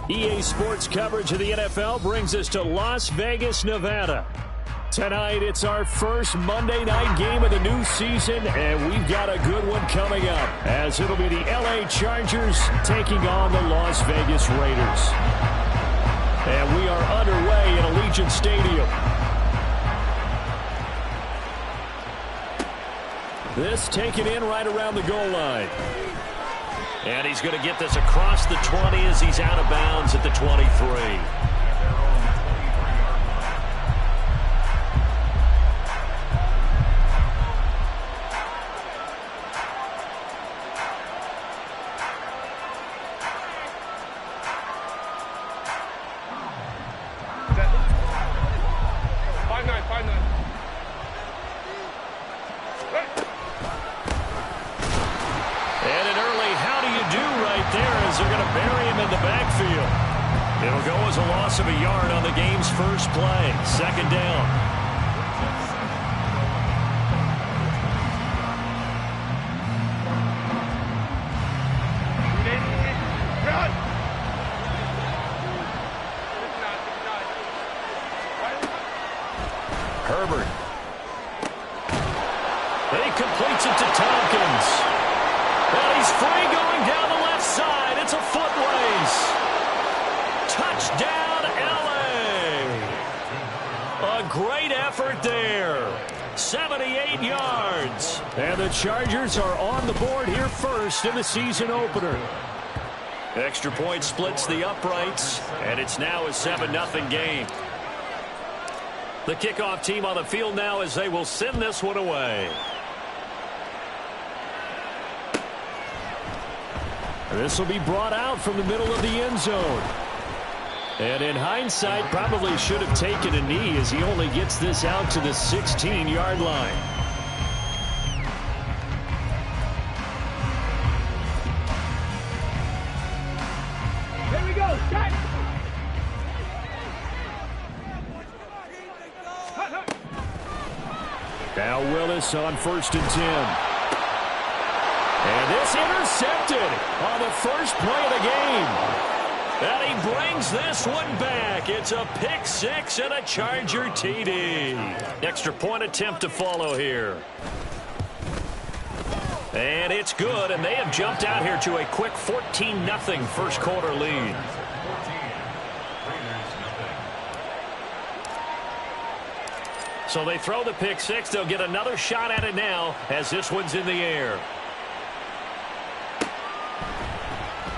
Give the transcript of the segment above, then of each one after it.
EA Sports coverage of the NFL brings us to Las Vegas, Nevada. Tonight, it's our first Monday night game of the new season, and we've got a good one coming up, as it'll be the LA Chargers taking on the Las Vegas Raiders. And we are underway at Allegiant Stadium. This taken in right around the goal line. And he's going to get this across the 20 as he's out of bounds at the 23. They're going to bury him in the backfield. It'll go as a loss of a yard on the game's first play. Second down. Herbert. He completes it to Tompkins. And he's free going down the left side. It's a foot race. Touchdown, LA. A great effort there. 78 yards. And the Chargers are on the board here first in the season opener. Extra point splits the uprights, and it's now a 7-0 game. The kickoff team on the field now as they will send this one away. This will be brought out from the middle of the end zone. And in hindsight, probably should have taken a knee as he only gets this out to the 16-yard line. Here we go. Check. Now Willis on 1st and 10. And this intercepted on the first play of the game. And he brings this one back. It's a pick six and a Charger TD. Extra point attempt to follow here. And it's good, and they have jumped out here to a quick 14-0 first quarter lead. So they throw the pick six. They'll get another shot at it now as this one's in the air.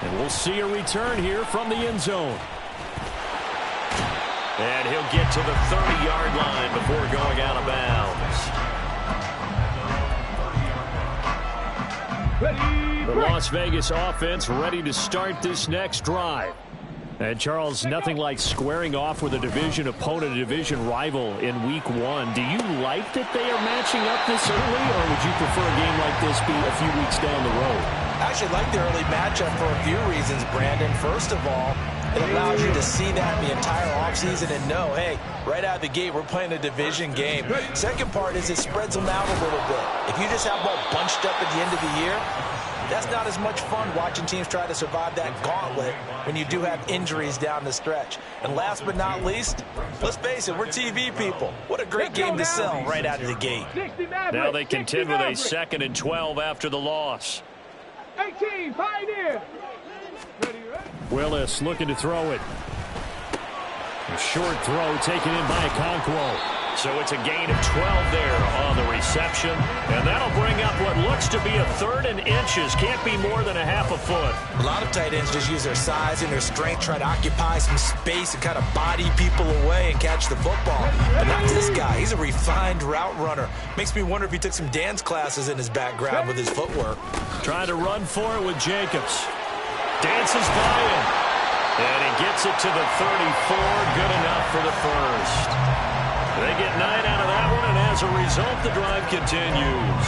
And we'll see a return here from the end zone. And he'll get to the 30-yard line before going out of bounds. The Las Vegas offense ready to start this next drive. And, Charles, nothing like squaring off with a division opponent, a division rival in Week 1. Do you like that they are matching up this early, or would you prefer a game like this be a few weeks down the road? I actually like the early matchup for a few reasons, Brandon. First of all, it allows you to see that the entire offseason and know, hey, right out of the gate, we're playing a division game. Second part is it spreads them out a little bit. If you just have them all bunched up at the end of the year, that's not as much fun watching teams try to survive that gauntlet when you do have injuries down the stretch. And last but not least, let's face it, we're TV people. What a great game to sell right out of the gate. Now they contend with a 2nd and 12 after the loss. 18, Pioneer. Willis looking to throw it. A short throw taken in by Okonkwo. So it's a gain of 12 there on the reception. And that'll bring up what looks to be a 3rd and inches. Can't be more than a half a foot. A lot of tight ends just use their size and their strength, try to occupy some space and kind of body people away and catch the football. But not this guy. He's a refined route runner. Makes me wonder if he took some dance classes in his background with his footwork. Trying to run for it with Jacobs. Dances by him. And he gets it to the 34. Good enough for the first. They get 9 out of that one, and as a result, the drive continues.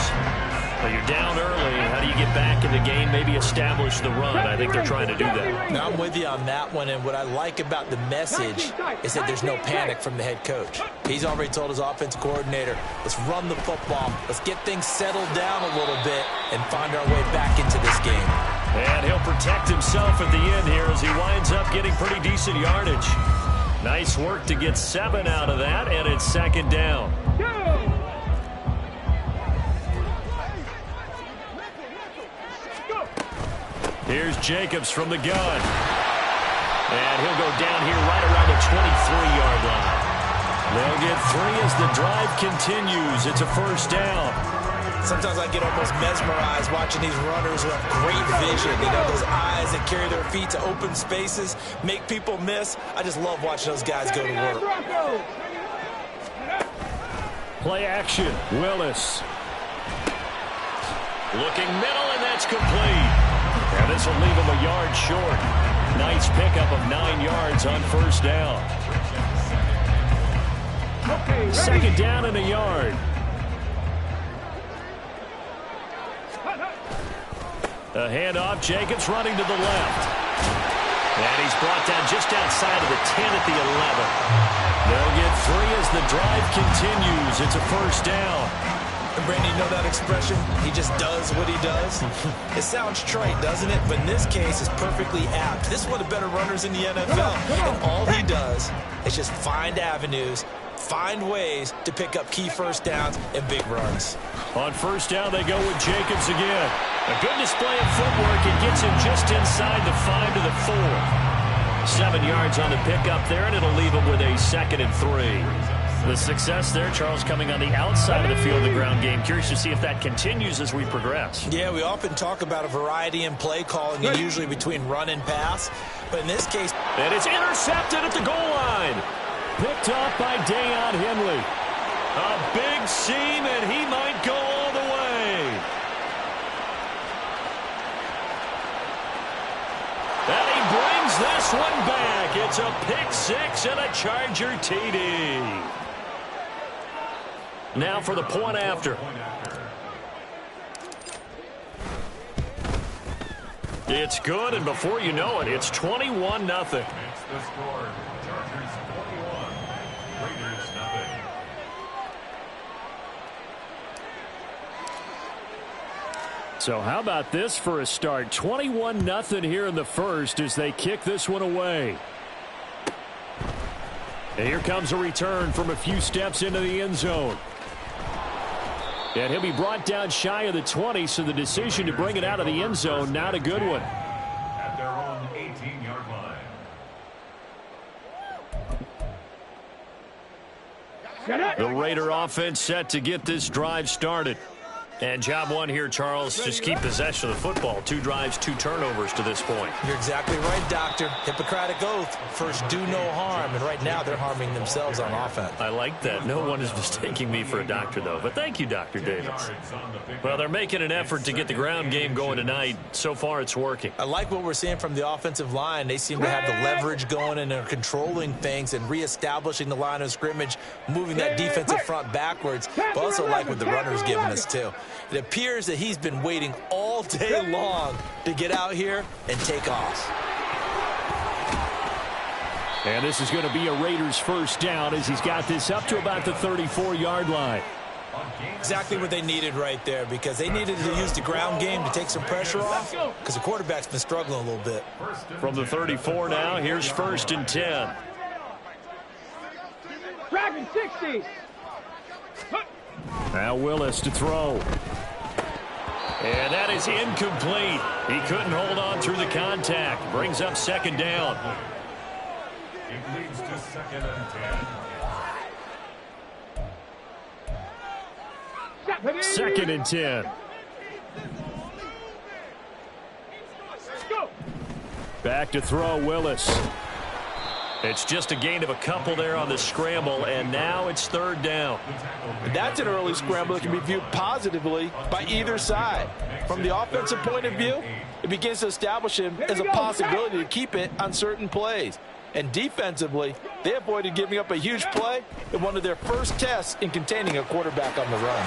Well, you're down early. How do you get back in the game, maybe establish the run? I think they're trying to do that. Now, I'm with you on that one, and what I like about the message is that there's no panic from the head coach. He's already told his offensive coordinator, let's run the football, let's get things settled down a little bit and find our way back into this game. And he'll protect himself at the end here as he winds up getting pretty decent yardage. Nice work to get 7 out of that, and it's second down. Here's Jacobs from the gun. And he'll go down here right around the 23-yard line. They'll get 3 as the drive continues. It's a first down. Sometimes I get almost mesmerized watching these runners who have great vision. You know, those eyes that carry their feet to open spaces, make people miss. I just love watching those guys go to work. Play action. Willis. Looking middle, and that's complete. And this will leave him a yard short. Nice pickup of 9 yards on first down. Second down and a yard. A handoff. Jacobs running to the left. And he's brought down just outside of the 10 at the 11. They'll get 3 as the drive continues. It's a first down. And Brandon, you know that expression? He just does what he does. It sounds trite, doesn't it? But in this case, it's perfectly apt. This is one of the better runners in the NFL. And all he does is just find avenues, find ways to pick up key first downs and big runs. On first down, they go with Jacobs again. A good display of footwork. It gets him just inside the 5 to the 4. 7 yards on the pickup there, and it'll leave him with a 2nd and 3. The success there, Charles, coming on the outside of the field, the ground game. Curious to see if that continues as we progress. Yeah, we often talk about a variety in play calling, and usually between run and pass. But in this case... And it's intercepted at the goal line. Picked off by Dayon Henley. A big seam, and he might go all the way. And he brings this one back. It's a pick 6 and a Charger TD. Now for the point after. It's good, and before you know it, it's 21-0. That's the score. Chargers 21, Raiders nothing. So how about this for a start? 21-0 here in the first as they kick this one away. And here comes a return from a few steps into the end zone. And he'll be brought down shy of the 20, so the decision to bring it out of the end zone, not a good one. At their own 18-yard line. The Raider offense set to get this drive started. And job one here, Charles, just keep possession of the football. 2 drives, 2 turnovers to this point. You're exactly right, Doctor. Hippocratic oath. First, do no harm. And right now, they're harming themselves on offense. I like that. No one is mistaking me for a doctor, though. But thank you, Dr. Davis. Well, they're making an effort to get the ground game going tonight. So far, it's working. I like what we're seeing from the offensive line. They seem to have the leverage going, and they're controlling things and reestablishing the line of scrimmage, moving that defensive front backwards. But also like what the runner's giving us, too. It appears that he's been waiting all day long to get out here and take off. And this is going to be a Raiders first down as he's got this up to about the 34-yard line. Exactly what they needed right there, because they needed to use the ground game to take some pressure off, because the quarterback's been struggling a little bit. From the 34 now, here's 1st and 10. Dragon 60. Now Willis to throw. And that is incomplete. He couldn't hold on through the contact. Brings up 2nd down. It leads to 2nd and 10. 2nd and 10. Back to throw, Willis. It's just a gain of a couple there on the scramble, and now it's 3rd down. That's an early scramble that can be viewed positively by either side. From the offensive point of view, it begins to establish him as a possibility to keep it on certain plays. And defensively, they avoided giving up a huge play in one of their first tests in containing a quarterback on the run.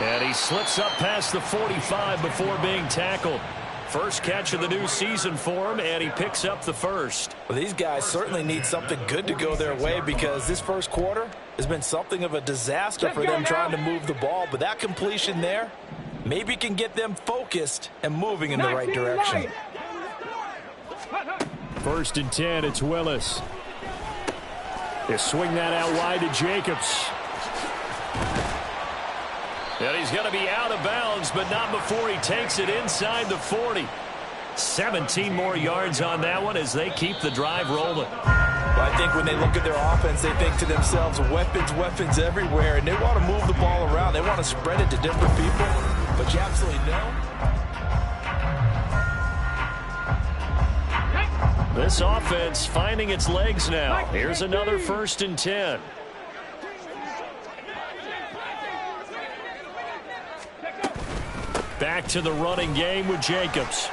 And he slips up past the 45 before being tackled. First catch of the new season for him, and he picks up the first. Well, these guys certainly need something good to go their way, because this first quarter has been something of a disaster for them trying to move the ball. But that completion there maybe can get them focused and moving in the right direction. First and 10, it's Willis. They swing that out wide to Jacobs. And he's going to be out of bounds, but not before he takes it inside the 40. 17 more yards on that one as they keep the drive rolling. Well, I think when they look at their offense, they think to themselves, weapons, weapons everywhere, and they want to move the ball around. They want to spread it to different people, but you absolutely know. This offense finding its legs now. Here's another first and 10. Back to the running game with Jacobs.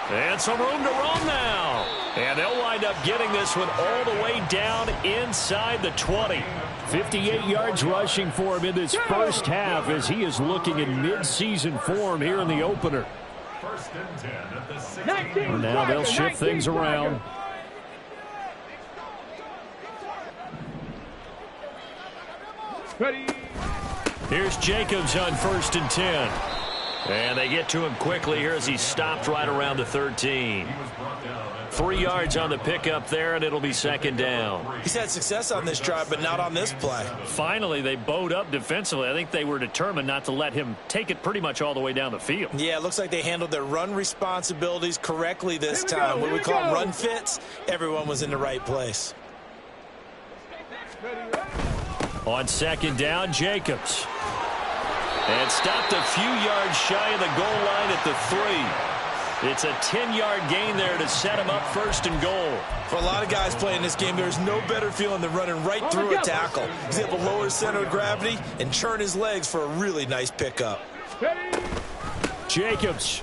And some room to roam now. And they'll wind up getting this one all the way down inside the 20. 58 yards rushing for him in this first half as he is looking in mid-season form here in the opener. First and 10 at the 16. And now they'll shift things around. Ready. Here's Jacobs on first and 10. And they get to him quickly here as he stopped right around the 13. 3 yards on the pickup there, and it'll be second down. He's had success on this drive, but not on this play. Finally, they bowed up defensively. I think they were determined not to let him take it pretty much all the way down the field. Yeah, it looks like they handled their run responsibilities correctly this time. What we call them run fits, everyone was in the right place. On second down, Jacobs. And stopped a few yards shy of the goal line at the 3. It's a 10-yard gain there to set him up first and goal. For a lot of guys playing this game, there's no better feeling than running right through a tackle. He's able to lower his center of gravity and churn his legs for a really nice pickup. Jacobs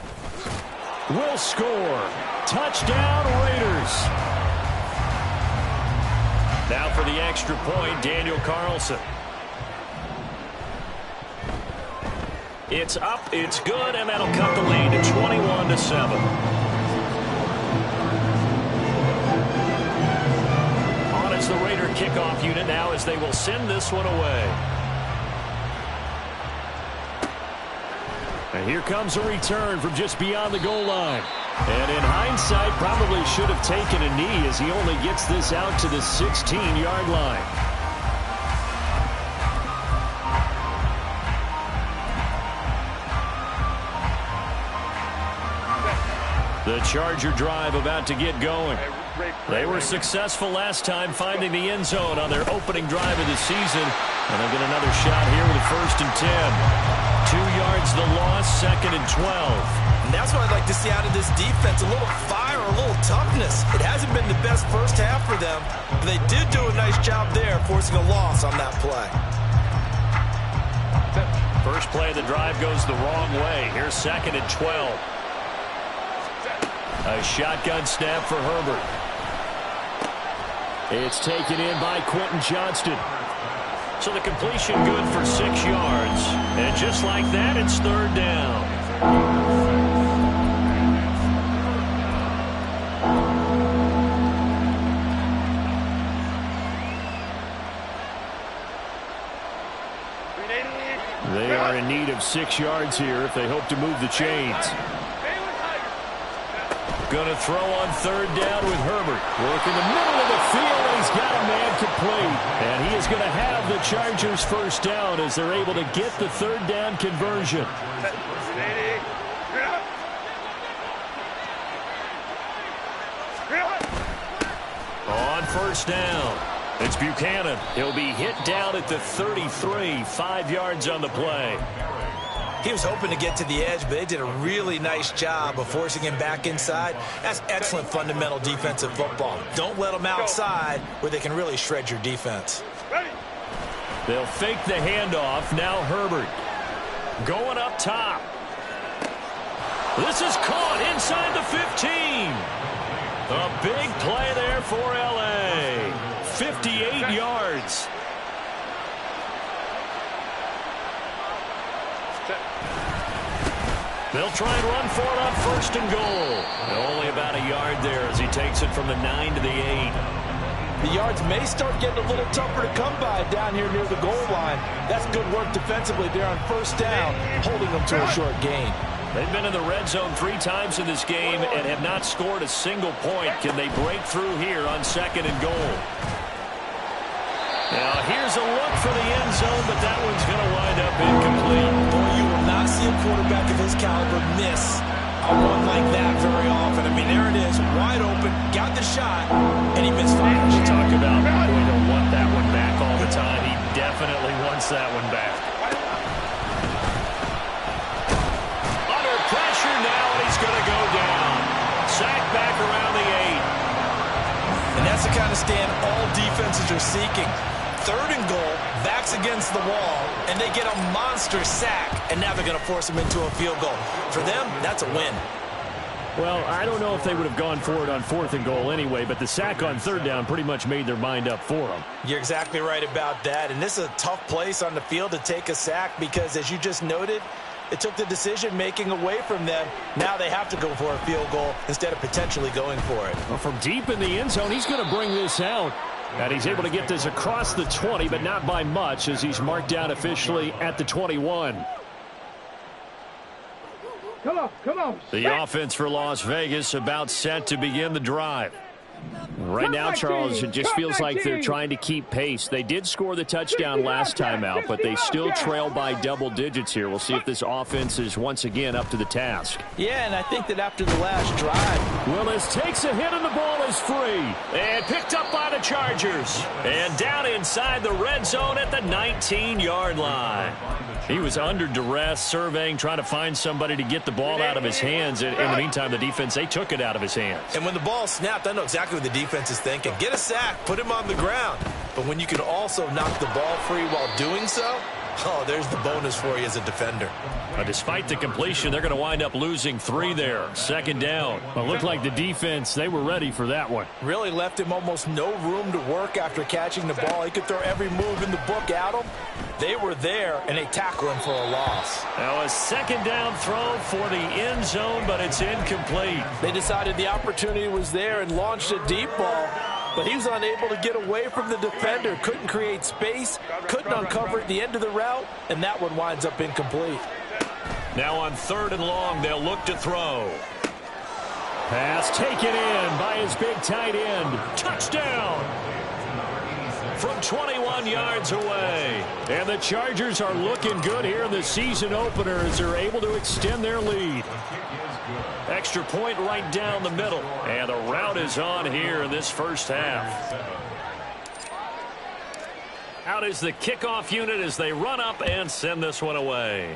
will score. Touchdown, Raiders. Now for the extra point, Daniel Carlson. It's up, it's good, and that'll cut the lead to 21-7. On is the Raider kickoff unit now as they will send this one away. And here comes a return from just beyond the goal line. And in hindsight, probably should have taken a knee as he only gets this out to the 16-yard line. The Charger drive about to get going. They were successful last time finding the end zone on their opening drive of the season. And they'll get another shot here with a first and 10. 2 yards the loss, second and 12. And that's what I'd like to see out of this defense, a little fire, a little toughness. It hasn't been the best first half for them, but they did do a nice job there, forcing a loss on that play. First play of the drive goes the wrong way. Here's second and 12. A shotgun snap for Herbert. It's taken in by Quentin Johnston. So the completion good for 6 yards. And just like that, it's third down. They are in need of 6 yards here if they hope to move the chains. Going to throw on third down with Herbert. Work in the middle of the field, and he's got a man complete. And he is going to have the Chargers first down as they're able to get the third down conversion. On first down, it's Buchanan. He'll be hit down at the 33, 5 yards on the play. He was hoping to get to the edge, but they did a really nice job of forcing him back inside. That's excellent fundamental defensive football. Don't let them outside where they can really shred your defense. They'll fake the handoff. Now Herbert going up top. This is caught inside the 15. A big play there for L.A. 58 yards. They'll try and run for it on first and goal. Only about a yard there as he takes it from the 9 to the 8. The yards may start getting a little tougher to come by down here near the goal line. That's good work defensively there on first down, holding them to a short gain. They've been in the red zone 3 times in this game and have not scored a single point. Can they break through here on 2nd and goal? Now, here's a look for the end zone, but that one's going to wind up incomplete. Boy, you will not see a quarterback of his caliber miss a one like that very often. I mean, there it is, wide open, got the shot, and he misfired. You talk about, boy, don't want that one back all the time. He definitely wants that one back. Under pressure now, and he's going to go down. Sack back around the 8. And that's the kind of stand all defenses are seeking. 3rd and goal, backs against the wall, and they get a monster sack, and now they're going to force him into a field goal. For them, that's a win. Well, I don't know if they would have gone for it on 4th and goal anyway, but the sack on 3rd down pretty much made their mind up for them. You're exactly right about that, and this is a tough place on the field to take a sack because, as you just noted, it took the decision-making away from them. Now they have to go for a field goal instead of potentially going for it. Well, from deep in the end zone, he's going to bring this out. And he's able to get this across the 20, but not by much as he's marked down officially at the 21. Come on. The offense for Las Vegas about set to begin the drive. Right now, Charles, it just feels like they're trying to keep pace. They did score the touchdown last time out, but they still trail by double digits here. We'll see if this offense is once again up to the task. Yeah, and I think that after the last drive, Willis takes a hit and the ball is free. And picked up by the Chargers. And down inside the red zone at the 19-yard line. He was under duress, surveying, trying to find somebody to get the ball out of his hands. In the meantime, the defense, they took it out of his hands. and when the ball snapped, I know exactly what the defense is thinking. Get a sack, put him on the ground. But when you can also knock the ball free while doing so, oh, there's the bonus for you as a defender. But despite the completion, they're going to wind up losing 3 there. 2nd down. Well, it looked like the defense, they were ready for that one. Really left him almost no room to work after catching the ball. He could throw every move in the book at him. They were there, and they tackle him for a loss. Now a 2nd down throw for the end zone, but it's incomplete. They decided the opportunity was there and launched a deep ball, but he was unable to get away from the defender. Couldn't create space, couldn't uncover at the end of the route, and that one winds up incomplete. Now on 3rd and long, they'll look to throw. Pass taken in by his big tight end. Touchdown! From 21 yards away. And the Chargers are looking good here in the season opener as they're able to extend their lead. Extra point right down the middle. And the route is on here in this first half. Out is the kickoff unit as they run up and send this one away.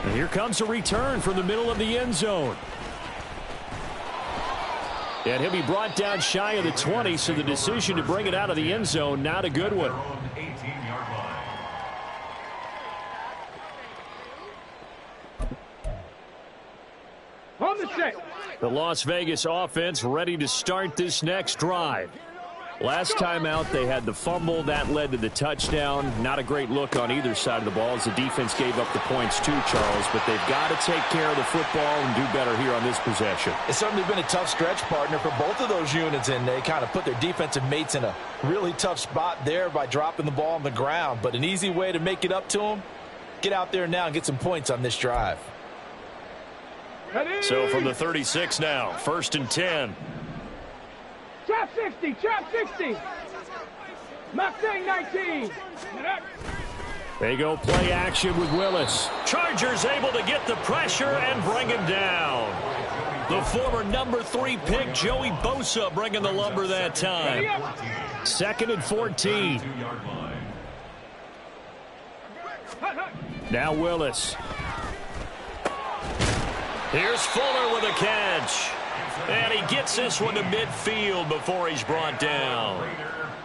And here comes a return from the middle of the end zone. And he'll be brought down shy of the 20, so the decision to bring it out of the end zone, not a good one. On the set. The Las Vegas offense ready to start this next drive. Last time out, they had the fumble. That led to the touchdown. Not a great look on either side of the ball as the defense gave up the points too, Charles. But they've got to take care of the football and do better here on this possession. It's certainly been a tough stretch, partner, for both of those units, and they kind of put their defensive mates in a really tough spot there by dropping the ball on the ground. But an easy way to make it up to them, get out there now and get some points on this drive. So from the 36 now, 1st and 10. Trap 60, trap 60. Mustang 19. They go play action with Willis. Chargers able to get the pressure and bring him down. The former number 3 pick, Joey Bosa, bringing the lumber that time. 2nd and 14. Now Willis. Here's Fuller with a catch. And he gets this one to midfield before he's brought down.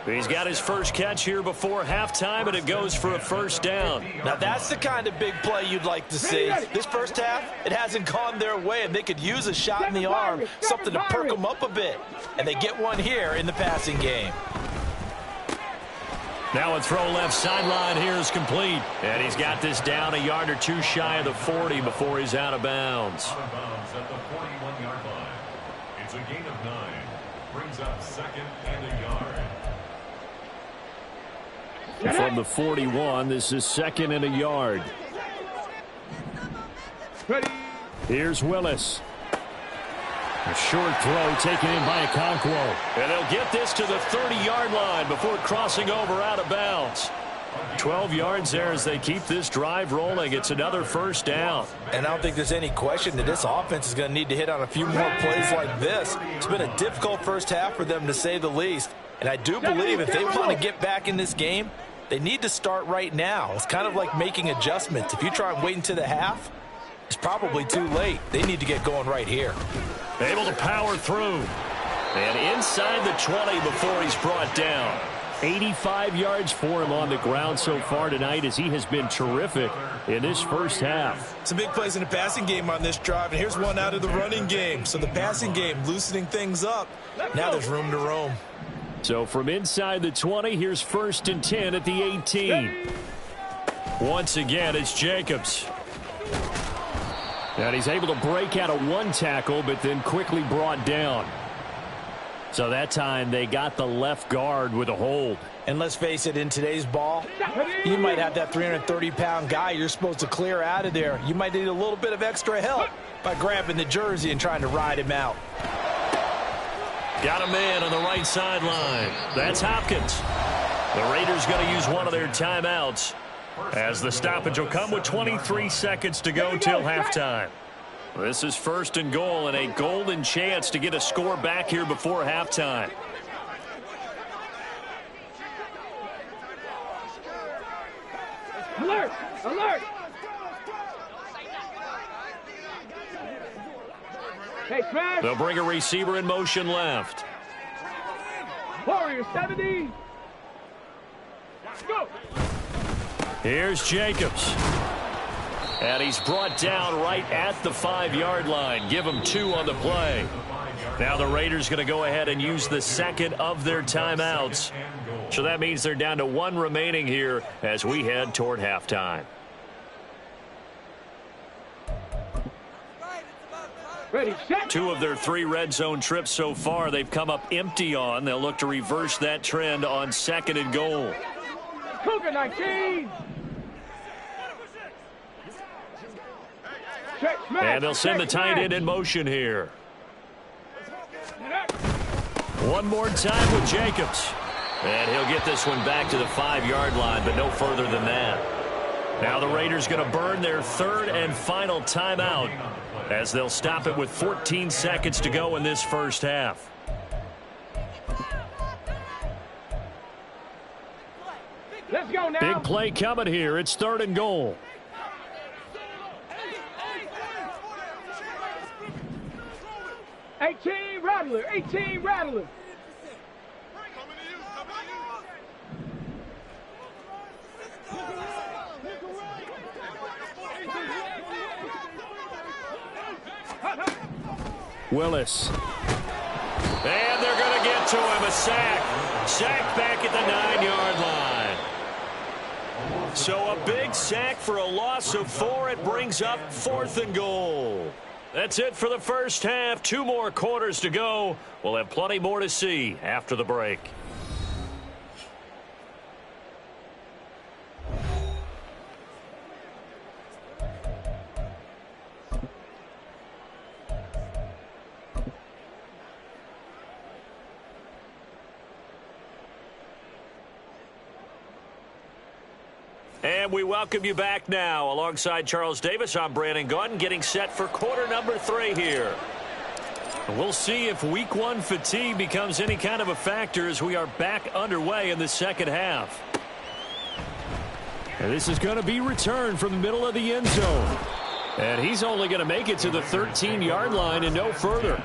He's got his first catch here before halftime, and it goes for a 1st down. Now that's the kind of big play you'd like to see. This first half, it hasn't gone their way, and they could use a shot in the arm, something to perk them up a bit. And they get one here in the passing game. Now a throw left sideline here is complete. And he's got this down a yard or two shy of the 40 before he's out of bounds. Out of bounds at the 41-yard line. It's a gain of 9. Brings up 2nd and a yard. From the 41, this is 2nd and a yard. Ready. Here's Willis. A short throw taken in by Okonkwo. And they'll get this to the 30-yard line before crossing over out of bounds. 12 yards there as they keep this drive rolling. It's another first down. And I don't think there's any question that this offense is going to need to hit on a few more plays like this. It's been a difficult first half for them, to say the least. And I do believe if they want to get back in this game, they need to start right now. It's kind of like making adjustments. If you try and wait until the half, it's probably too late. They need to get going right here. Able to power through. And inside the 20 before he's brought down. 85 yards for him on the ground so far tonight as he has been terrific in this first half. Some big plays in the passing game on this drive, and here's one out of the running game. So the passing game loosening things up. Now there's room to roam. So from inside the 20, here's 1st and 10 at the 18. Once again, it's Jacobs. And he's able to break out of one tackle, but then quickly brought down. So that time they got the left guard with a hold. And let's face it, in today's ball, you might have that 330-pound guy you're supposed to clear out of there. You might need a little bit of extra help by grabbing the jersey and trying to ride him out. Got a man on the right sideline. That's Hopkins. The Raiders going to use one of their timeouts as the stoppage will come with 23 seconds to go till halftime. This is 1st and goal and a golden chance to get a score back here before halftime. Alert! Alert! Hey, Trash! They'll bring a receiver in motion left. Warrior 70! Go! Here's Jacobs. And he's brought down right at the 5-yard line. Give him 2 on the play. Now the Raiders going to go ahead and use the second of their timeouts. So that means they're down to 1 remaining here as we head toward halftime. Ready, set. 2 of their 3 red zone trips so far they've come up empty on. They'll look to reverse that trend on 2nd and goal. Cougar 19! And they'll send the tight end in motion here. One more time with Jacobs. And he'll get this one back to the 5-yard line, but no further than that. Now the Raiders going to burn their 3rd and final timeout as they'll stop it with 14 seconds to go in this first half. Let's go now. Big play coming here. It's 3rd and goal. Rattler, 18 Rattler. Willis. And they're going to get to him. A sack. Sack back at the 9-yard line. So a big sack for a loss of 4. It brings up 4th and goal. That's it for the first half. 2 more quarters to go. We'll have plenty more to see after the break. And we welcome you back now. Alongside Charles Davis, I'm Brandon Gaudin, getting set for quarter number 3 here. We'll see if week 1 fatigue becomes any kind of a factor as we are back underway in the second half. And this is going to be returned from the middle of the end zone. And he's only going to make it to the 13-yard line and no further.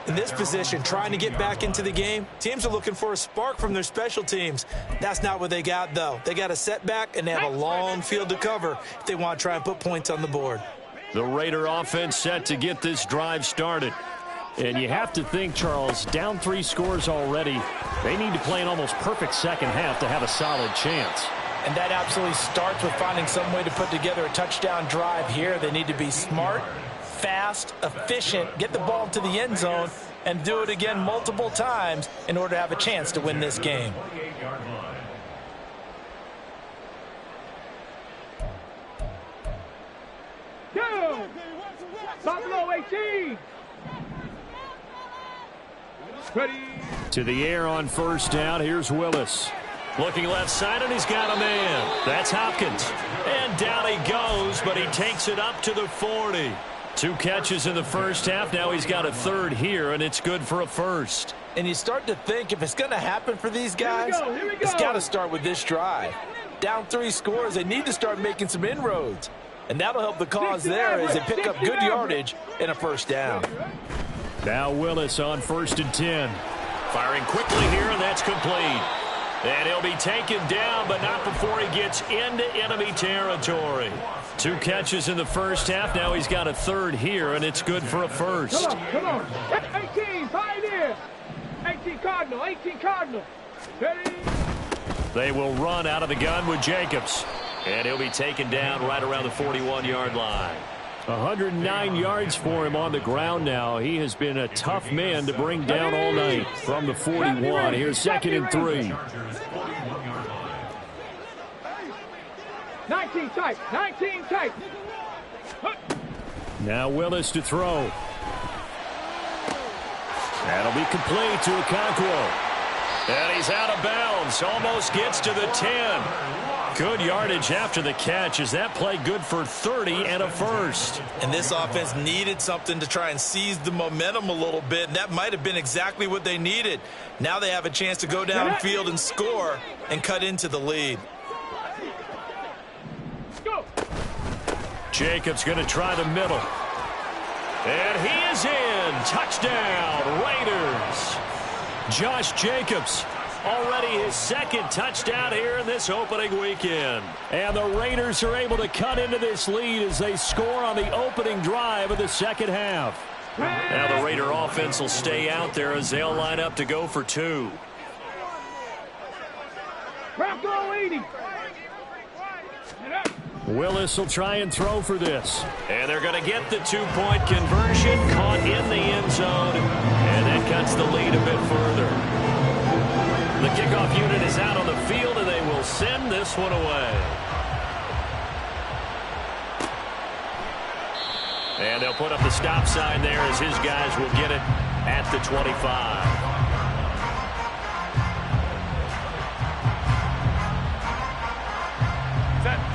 In this position, trying to get back into the game, teams are looking for a spark from their special teams. That's not what they got, though. They got a setback, and they have a long field to cover if they want to try and put points on the board. The Raider offense set to get this drive started. And you have to think, Charles, down 3 scores already. They need to play an almost perfect second half to have a solid chance. And that absolutely starts with finding some way to put together a touchdown drive here. They need to be smart, fast, efficient, get the ball to the end zone, and do it again multiple times in order to have a chance to win this game. Buffalo 18. Ready. To the air on first down. Here's Willis. Looking left side, and he's got a man. That's Hopkins. And down he goes, but he takes it up to the 40. 2 catches in the first half. Now he's got a third here, and it's good for a first. And you start to think if it's going to happen for these guys, Here we go. it's got to start with this drive. Down 3 scores, they need to start making some inroads. And that'll help the cause there as they pick up good yardage in a first down. Now Willis on first and 10. Firing quickly here, and that's complete. And he'll be taken down, but not before he gets into enemy territory. 2 catches in the first half. Now he's got a third here, and it's good for a first. Come on. 18, Pioneer. 18 Cardinal, 18 Cardinal. Ready. They will run out of the gun with Jacobs. And he'll be taken down right around the 41-yard line. 109 yards for him on the ground now. He has been a tough man to bring down all night from the 41. Here's 2nd and 3. 19 tight, 19 tight. Now Willis to throw. That'll be complete to Okonkwo. And he's out of bounds. Almost gets to the 10. Good yardage after the catch. Is that play good for 30 and a first? And this offense needed something to try and seize the momentum a little bit. And that might have been exactly what they needed. Now they have a chance to go downfield and score and cut into the lead. Go. Jacobs going to try the middle. And he is in. Touchdown, Raiders. Josh Jacobs, already his 2nd touchdown here in this opening weekend. And the Raiders are able to cut into this lead as they score on the opening drive of the second half. Now the Raider offense will stay out there as they'll line up to go for 2. Bronco 80. Willis will try and throw for this. And they're going to get the 2-point conversion, caught in the end zone, and that cuts the lead a bit further. The kickoff unit is out on the field, and they will send this one away. And they'll put up the stop sign there as his guys will get it at the 25.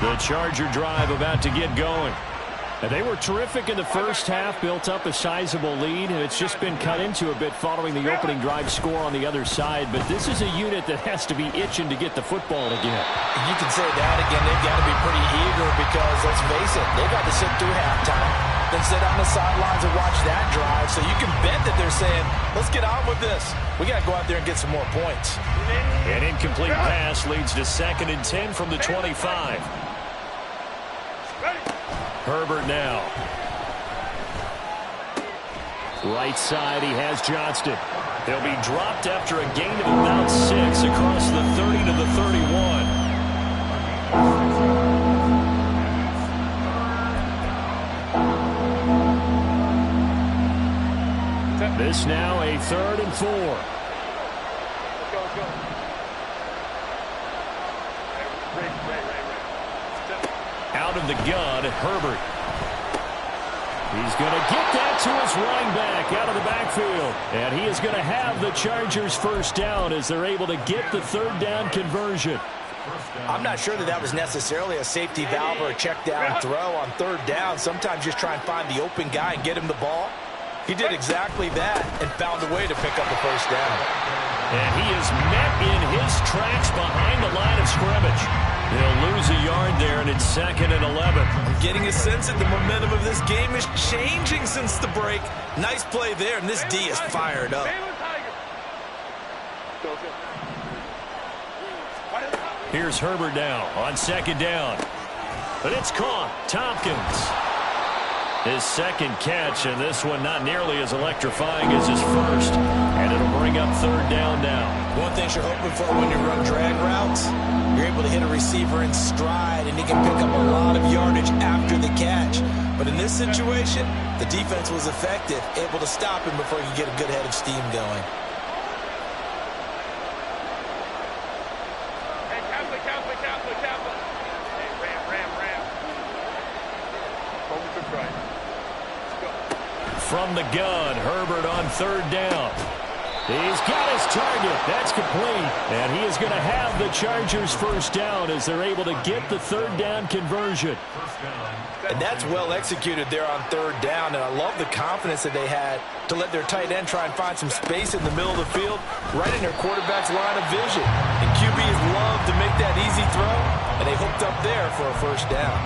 The Charger drive about to get going. And they were terrific in the first half, built up a sizable lead, and it's just been cut into a bit following the opening drive score on the other side. But this is a unit that has to be itching to get the football again. You can say that again. They've got to be pretty eager because, let's face it, they've got to sit through halftime, then sit on the sidelines and watch that drive. So you can bet that they're saying, let's get on with this. We got to go out there and get some more points. An incomplete pass leads to 2nd and 10 from the 25. Herbert now. Right side, he has Johnston. He'll be dropped after a gain of about 6 across the 30 to the 31. This now a 3rd and 4. Out of the gun, Herbert. He's going to get that to his running back out of the backfield. And he is going to have the Chargers first down as they're able to get the 3rd down conversion. I'm not sure that was necessarily a safety valve or a check down throw on 3rd down. Sometimes just try and find the open guy and get him the ball. He did exactly that and found a way to pick up the first down. And he is met in his tracks behind the line of scrimmage. He'll lose a yard there, and it's 2nd and 11. I'm getting a sense that the momentum of this game is changing since the break. Nice play there, and this D is fired up. Here's Herbert now on 2nd down. But it's caught. Tompkins. His 2nd catch, and this one not nearly as electrifying as his first. And it'll bring up 3rd down now. One thing you're hoping for when you run drag routes, you're able to hit a receiver in stride, and he can pick up a lot of yardage after the catch. But in this situation, the defense was effective, able to stop him before you get a good head of steam going. from the gun. Herbert on third down. He's got his target. That's complete. And he is going to have the Chargers first down as they're able to get the third down conversion. And that's well executed there on third down. And I love the confidence that they had to let their tight end try and find some space in the middle of the field, right in their quarterback's line of vision. And QBs love to make that easy throw, and they hooked up there for a first down.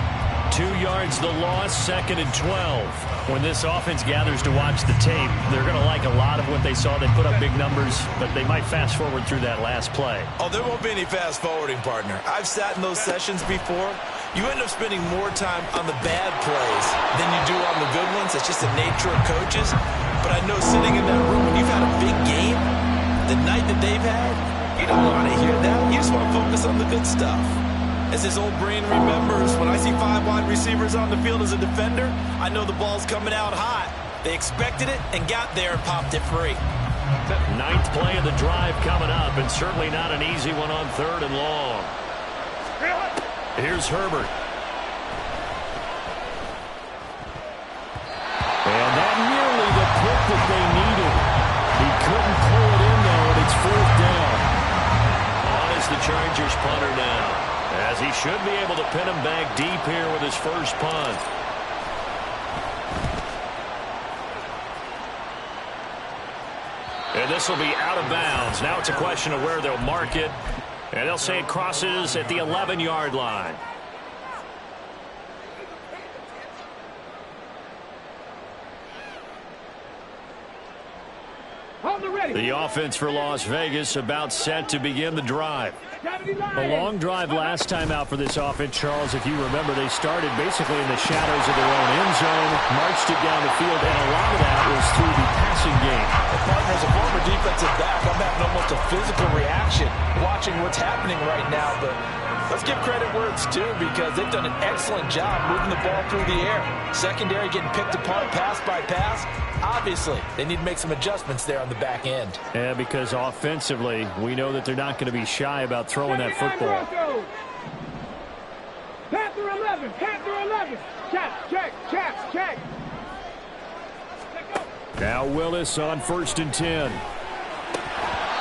2 yards the loss, 2nd and 12. When this offense gathers to watch the tape, they're going to like a lot of what they saw. They put up big numbers, but they might fast forward through that last play. Oh, there won't be any fast forwarding, partner. I've sat in those sessions before. You end up spending more time on the bad plays than you do on the good ones. It's just the nature of coaches. But I know sitting in that room, when you've had a big game, the night that they've had, you don't want to hear that. You just want to focus on the good stuff. As his old brain remembers, when I see 5 wide receivers on the field as a defender, I know the ball's coming out hot. They expected it and got there and popped it free. 9th play of the drive coming up, and certainly not an easy one on 3rd and long. Here's Herbert. And that nearly the pick that they needed. He couldn't pull it in, though, and it's 4th down. On is the Chargers punter now, as he should be able to pin him back deep here with his first punt. And this will be out of bounds. Now it's a question of where they'll mark it. And they'll say it crosses at the 11-yard line. The offense for Las Vegas about set to begin the drive. A long drive last time out for this offense, Charles. If you remember, they started basically in the shadows of their own end zone, marched it down the field, and a lot of that was through the passing game. Partner, as a former defensive back, I'm having almost a physical reaction watching what's happening right now. But let's give credit where it's due, because they've done an excellent job moving the ball through the air. Secondary getting picked apart pass by pass. Obviously, they need to make some adjustments there on the back end. Yeah, because offensively, we know that they're not going to be shy about throwing that football. Panther 11, Panther 11. Check. Now Willis on 1st and 10.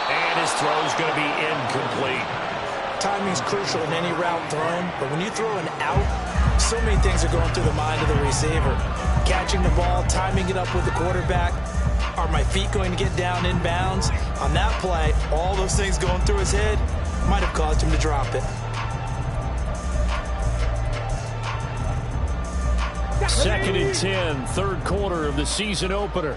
And his throw's going to be incomplete. Timing's crucial in any route thrown, but when you throw an out, so many things are going through the mind of the receiver. Catching the ball, timing it up with the quarterback. Are my feet going to get down in bounds? On that play, all those things going through his head might have caused him to drop it. 2nd and 10, 3rd quarter of the season opener.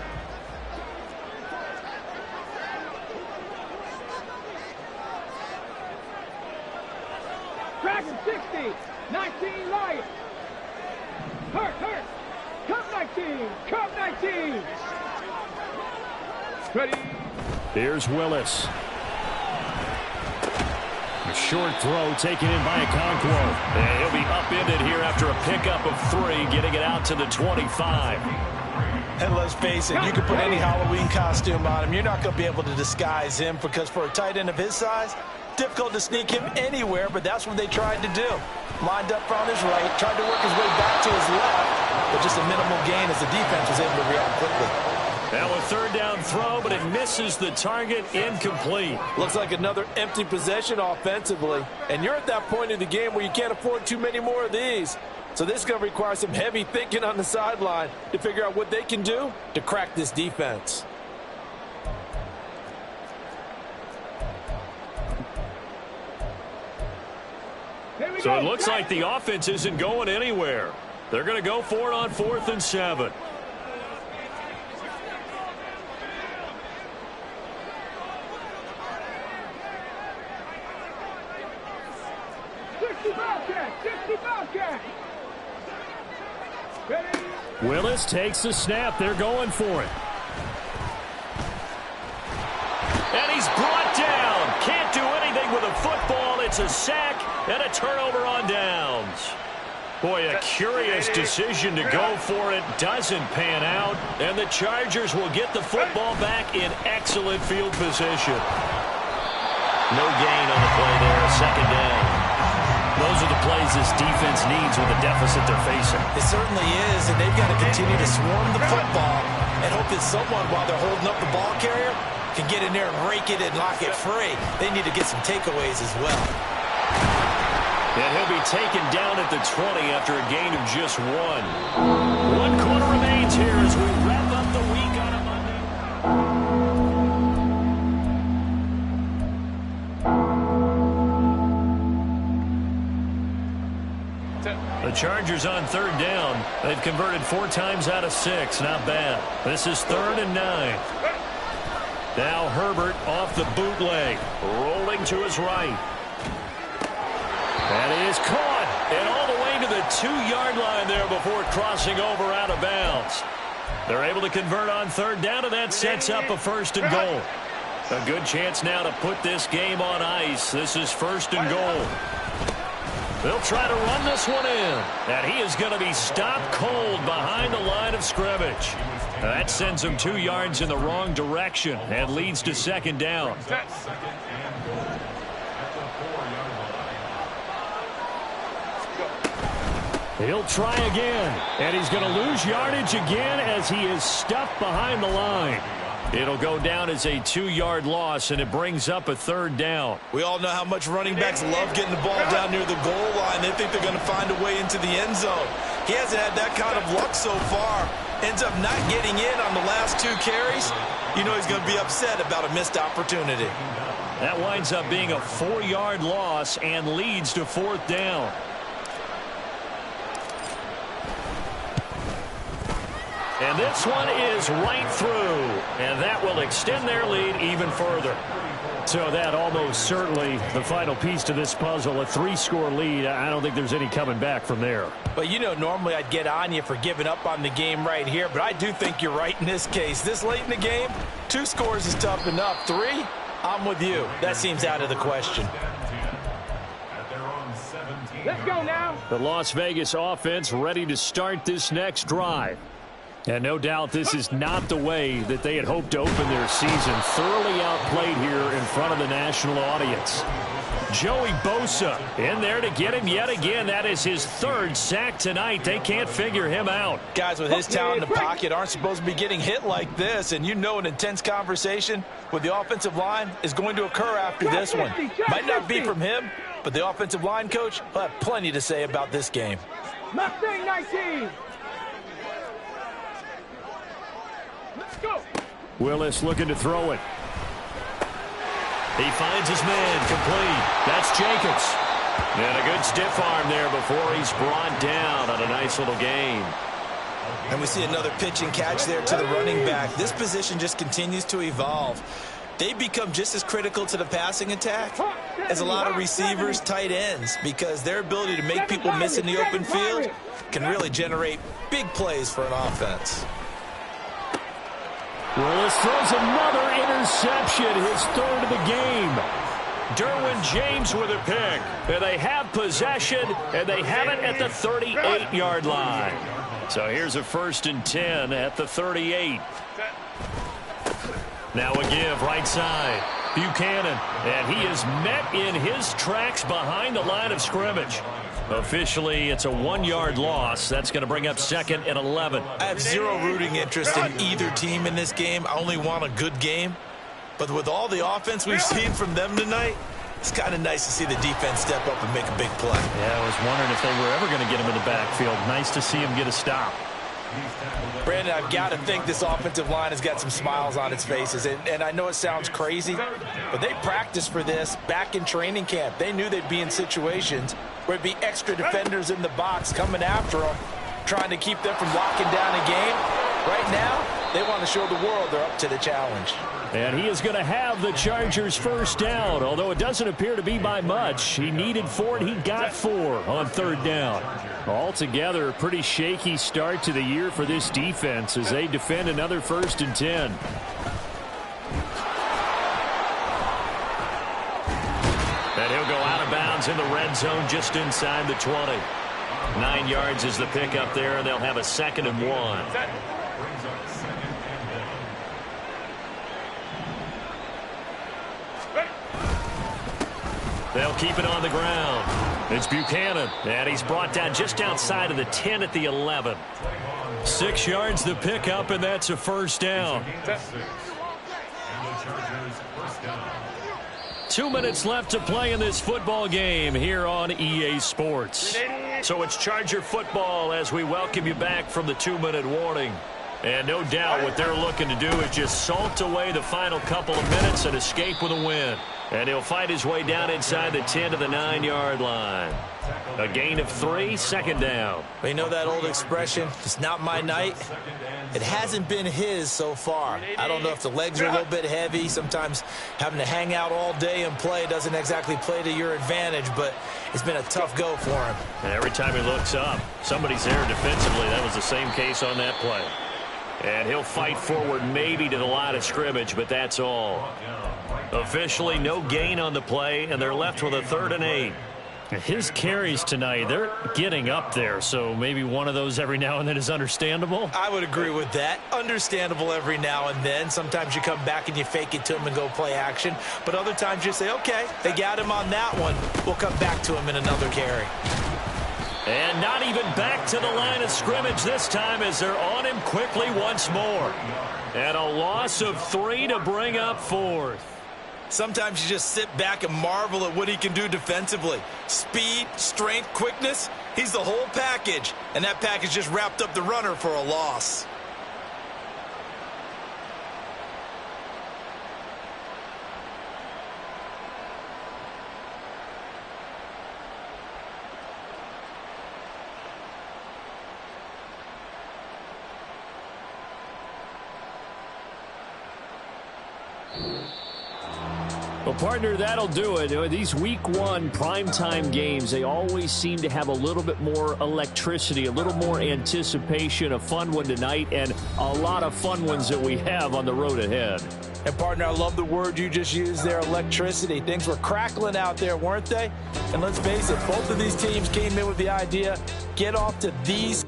Dragon 60, 19 Lions. Hurt. Cup 19. Ready. Here's Willis. A short throw taken in by Okonkwo. And he'll be upended here after a pickup of 3, getting it out to the 25. And let's face it, you can put any Halloween costume on him. You're not going to be able to disguise him, because for a tight end of his size, difficult to sneak him anywhere, but that's what they tried to do. Lined up on his right, tried to work his way back to his left, but just a minimal gain as the defense was able to react quickly. Now a 3rd down throw, but it misses the target, incomplete. Looks like another empty possession offensively, and you're at that point in the game where you can't afford too many more of these. So this is going to require some heavy thinking on the sideline to figure out what they can do to crack this defense. So it looks like the offense isn't going anywhere. They're going to go for it on 4th and 7. Willis takes the snap. They're going for it. And he's brought down. Can't do anything with a football. It's a sack and a turnover on downs. Boy, a curious decision to go for it. Doesn't pan out. And the Chargers will get the football back in excellent field position. No gain on the play there. 2nd down. Those are the plays this defense needs with the deficit they're facing. It certainly is, and they've got to continue to swarm the football and hope that someone, while they're holding up the ball carrier, can get in there and rake it and knock it free. They need to get some takeaways as well. And he'll be taken down at the 20 after a gain of just 1. 1 quarter remains here as we wrap up the week on a Monday. The Chargers on 3rd down. They've converted 4 times out of 6. Not bad. This is 3rd and 9. Now Herbert off the bootleg. Rolling to his right. And it is caught. And all the way to the 2-yard line there before crossing over out of bounds. They're able to convert on 3rd down, and that sets up a 1st and goal. A good chance now to put this game on ice. This is 1st and goal. They'll try to run this one in. And he is going to be stopped cold behind the line of scrimmage. That sends him 2 yards in the wrong direction and leads to 2nd down. He'll try again. And he's going to lose yardage again as he is stuffed behind the line. It'll go down as a 2-yard loss, and it brings up a 3rd down. We all know how much running backs love getting the ball down near the goal line. They think they're going to find a way into the end zone. He hasn't had that kind of luck so far. Ends up not getting in on the last 2 carries. You know he's going to be upset about a missed opportunity. That winds up being a 4-yard loss and leads to 4th down. And this one is right through, and that will extend their lead even further. So that almost certainly the final piece to this puzzle, a 3-score lead. I don't think there's any coming back from there. But, you know, normally I'd get on you for giving up on the game right here, but I do think you're right in this case. This late in the game, 2 scores is tough enough. 3, I'm with you. That seems out of the question. Let's go now. The Las Vegas offense ready to start this next drive. And no doubt this is not the way that they had hoped to open their season. Thoroughly outplayed here in front of the national audience. Joey Bosa in there to get him yet again. That is his 3rd sack tonight. They can't figure him out. Guys with his talent in the pocket aren't supposed to be getting hit like this. And you know an intense conversation with the offensive line is going to occur after this one. Might not be from him, but the offensive line coach will have plenty to say about this game. Mustang 19. Let's go. Willis looking to throw it. He finds his man complete. That's Jacobs. And a good stiff arm there before he's brought down on a nice little gain. And we see another pitch and catch there to the running back. This position just continues to evolve. They become just as critical to the passing attack as a lot of receivers, tight ends, because their ability to make people miss in the open field can really generate big plays for an offense. Willis throws another interception, his 3rd of the game. Derwin James with a pick. And they have possession, and they have it at the 38-yard line. So here's a 1st and 10 at the 38. Now a give right side. Buchanan, and he is met in his tracks behind the line of scrimmage. Officially, it's a 1-yard loss. That's going to bring up 2nd and 11. I have zero rooting interest in either team in this game. I only want a good game. But with all the offense we've seen from them tonight, it's kind of nice to see the defense step up and make a big play. Yeah, I was wondering if they were ever going to get him in the backfield. Nice to see him get a stop. Brandon, I've got to think this offensive line has got some smiles on its faces. And I know it sounds crazy, but they practiced for this back in training camp. They knew they'd be in situations where it'd be extra defenders in the box coming after them, trying to keep them from locking down a game. Right now, they want to show the world they're up to the challenge. And he is going to have the Chargers' 1st down, although it doesn't appear to be by much. He needed 4, and he got 4 on 3rd down. Altogether, a pretty shaky start to the year for this defense as they defend another 1st and 10. And he'll go out of bounds in the red zone just inside the 20. 9 yards is the pickup there, and they'll have a 2nd and 1. They'll keep it on the ground. It's Buchanan, and he's brought down just outside of the 10 at the 11. 6 yards to pick up, and that's a first down. 2 minutes left to play in this football game here on EA Sports. So it's Charger football as we welcome you back from the 2-minute warning. And no doubt what they're looking to do is just salt away the final couple of minutes and escape with a win. And he'll fight his way down inside the 10 to the 9-yard line. A gain of 3, second down. Well, you know that old expression, it's not my night? It hasn't been his so far. I don't know if the legs are a little bit heavy. Sometimes having to hang out all day and play doesn't exactly play to your advantage, but it's been a tough go for him. And every time he looks up, somebody's there defensively. That was the same case on that play. And he'll fight forward maybe to the line of scrimmage, but that's all. Officially, no gain on the play, and they're left with a 3rd and 8. His carries tonight, they're getting up there, so maybe one of those every now and then is understandable. I would agree with that. Understandable every now and then. Sometimes you come back and you fake it to him and go play action. But other times you say, okay, they got him on that one. We'll come back to him in another carry. And not even back to the line of scrimmage this time as they're on him quickly once more. And a loss of 3 to bring up 4th. Sometimes you just sit back and marvel at what he can do defensively. Speed, strength, quickness, he's the whole package. And that package just wrapped up the runner for a loss. Well, partner, that'll do it. These Week 1 primetime games, they always seem to have a little bit more electricity, a little more anticipation. A fun one tonight, and a lot of fun ones that we have on the road ahead. And, partner, I love the word you just used there, electricity. Things were crackling out there, weren't they? And let's face it, both of these teams came in with the idea, get off to these